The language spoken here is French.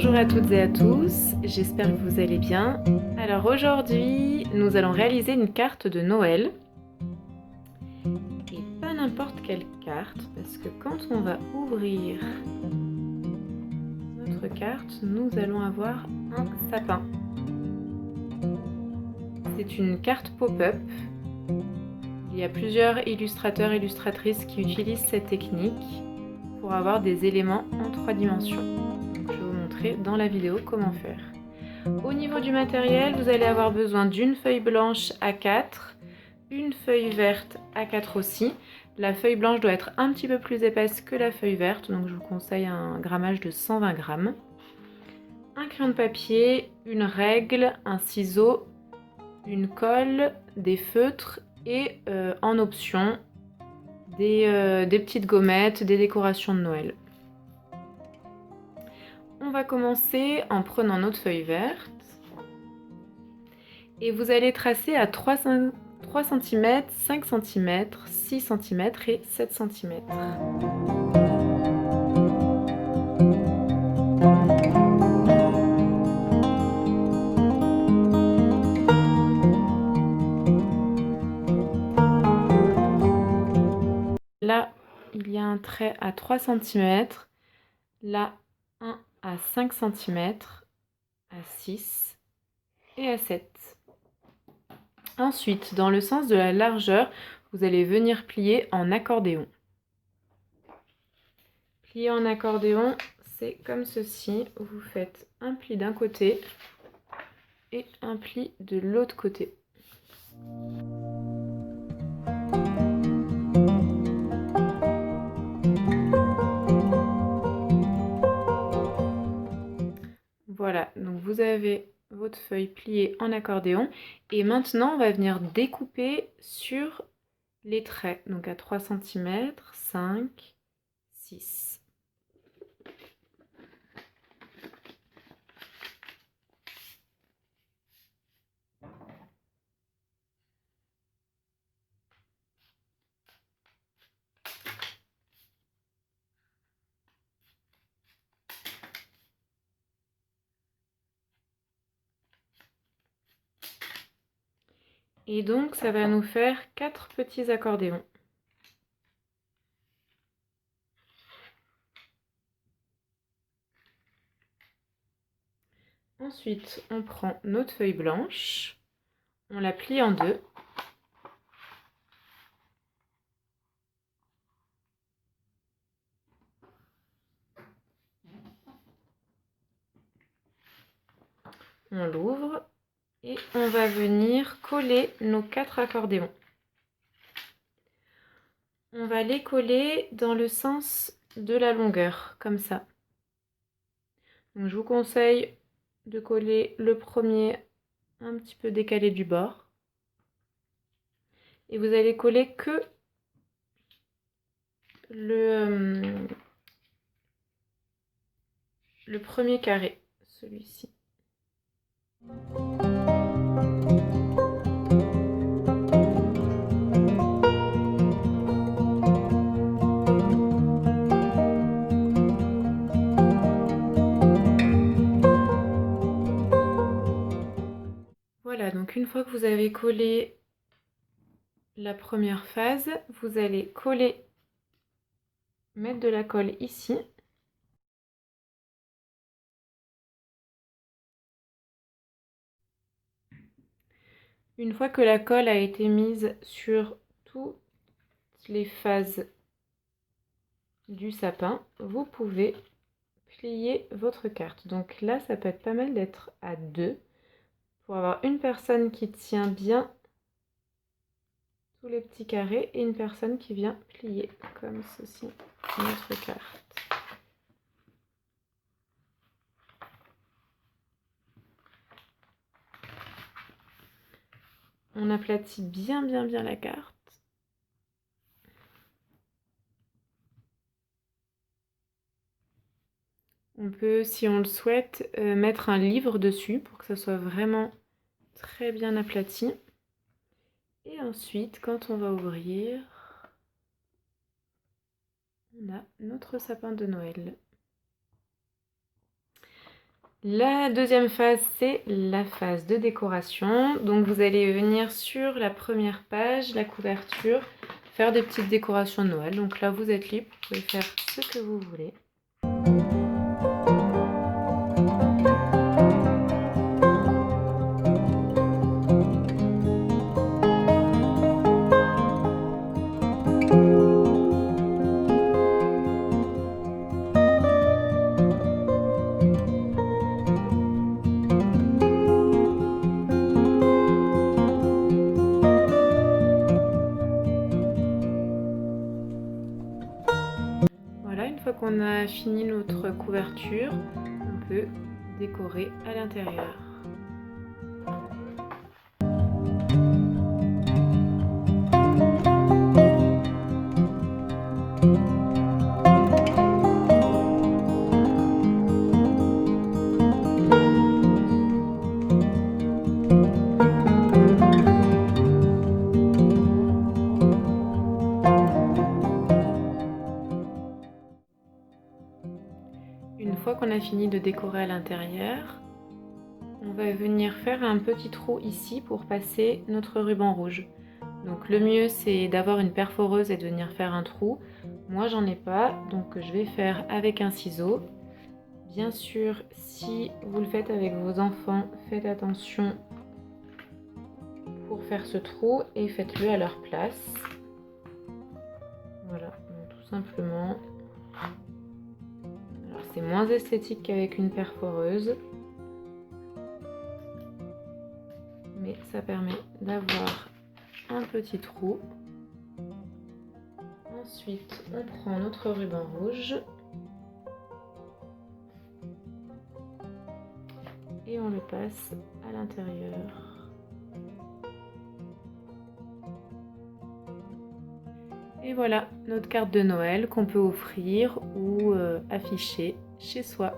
Bonjour à toutes et à tous, j'espère que vous allez bien. Alors aujourd'hui, nous allons réaliser une carte de Noël. Et pas n'importe quelle carte, parce que quand on va ouvrir notre carte, nous allons avoir un sapin. C'est une carte pop-up. Il y a plusieurs illustrateurs et illustratrices qui utilisent cette technique pour avoir des éléments en 3 dimensions. Donc, je vais vous montrer dans la vidéo comment faire. Au niveau du matériel, vous allez avoir besoin d'une feuille blanche A4, une feuille verte A4 aussi. La feuille blanche doit être un petit peu plus épaisse que la feuille verte, donc je vous conseille un grammage de 120 grammes. Un crayon de papier, une règle, un ciseau, une colle, des feutres et en option des petites gommettes, des décorations de Noël. On va commencer en prenant notre feuille verte et vous allez tracer à 3 cm, 5 cm, 6 cm et 7 cm. Là, il y a un trait à 3 cm, là, un à 5 cm, à 6 et à 7. Ensuite, dans le sens de la largeur, vous allez venir plier en accordéon. Plier en accordéon, c'est comme ceci. Vous faites un pli d'un côté et un pli de l'autre côté. Voilà, donc vous avez votre feuille pliée en accordéon et maintenant on va venir découper sur les traits, donc à 3 cm, 5, 6. Et donc ça va nous faire 4 petits accordéons. Ensuite, on prend notre feuille blanche, on la plie en deux. On l'ouvre et on va venir coller nos 4 accordéons. On va les coller dans le sens de la longueur, comme ça. Donc, je vous conseille de coller le premier un petit peu décalé du bord. Et vous allez coller que le premier carré, celui-ci. Voilà, donc une fois que vous avez collé la première phase, vous allez coller, mettre de la colle ici. Une fois que la colle a été mise sur toutes les phases du sapin, vous pouvez plier votre carte. Donc là, ça peut être pas mal d'être à deux pour avoir une personne qui tient bien tous les petits carrés et une personne qui vient plier comme ceci notre carte. On aplatit bien la carte. On peut, si on le souhaite, mettre un livre dessus pour que ça soit vraiment très bien aplati. Et ensuite, quand on va ouvrir, on a notre sapin de Noël. La deuxième phase, c'est la phase de décoration. Donc vous allez venir sur la première page, la couverture, faire des petites décorations de Noël. Donc là, vous êtes libre, vous pouvez faire ce que vous voulez. Voilà, une fois qu'on a fini notre couverture, on peut décorer à l'intérieur. Une fois qu'on a fini de décorer à l'intérieur, on va venir faire un petit trou ici pour passer notre ruban rouge. Donc le mieux c'est d'avoir une perforeuse et de venir faire un trou. Moi j'en ai pas, donc je vais faire avec un ciseau. Bien sûr, si vous le faites avec vos enfants, faites attention pour faire ce trou et faites-le à leur place. Voilà, donc tout simplement. Alors c'est moins esthétique qu'avec une perforeuse, mais ça permet d'avoir un petit trou. Ensuite, on prend notre ruban rouge et on le passe à l'intérieur. Et voilà, notre carte de Noël qu'on peut offrir ou afficher chez soi.